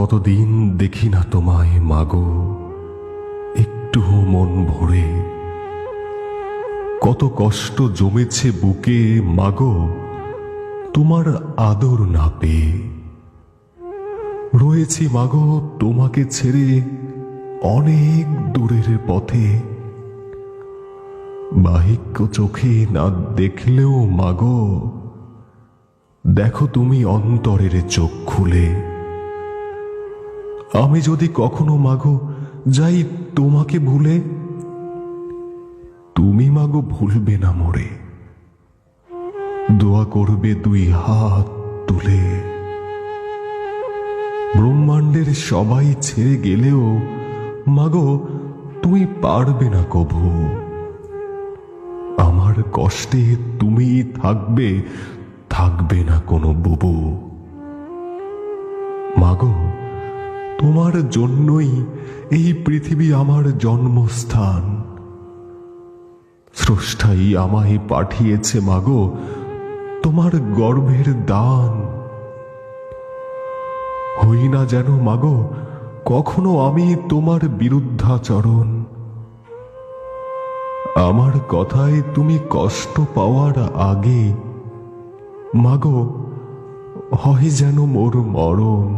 কতদিন দেখি না তোমায় মাগো, একটু মন ভরে। কত কষ্ট জমেছে বুকে মাগো, তোমার আদর না পেয়ে। রয়েছি মাগো তোমাকে ছেড়ে অনেক দূরের পথে। বাহিক্য চোখে না দেখলেও মাগো, দেখো তুমি অন্তরের চোখ খুলে। আমি যদি কখনো মাগো যাই তোমাকে ভুলে, তুমি মাগো ভুলবে না মোরে, দোয়া করবে দুই হাত তুলে। ব্রহ্মাণ্ডের সবাই ছেড়ে গেলেও মাগো তুমি পারবে না কভু। আমার কষ্টে তুমি থাকবে, থাকবে না কোনো বুবু। মাগো তোমার জন্যই এই পৃথিবী আমার জন্মস্থান। স্রষ্টাই আমায় পাঠিয়েছে মাগো তোমার গর্ভের দান। হই না যেন মাগো কখনো আমি তোমার বিরুদ্ধাচরণ। আমার কথায় তুমি কষ্ট পাওয়ার আগে মাগো হয় যেন মোর মরণ।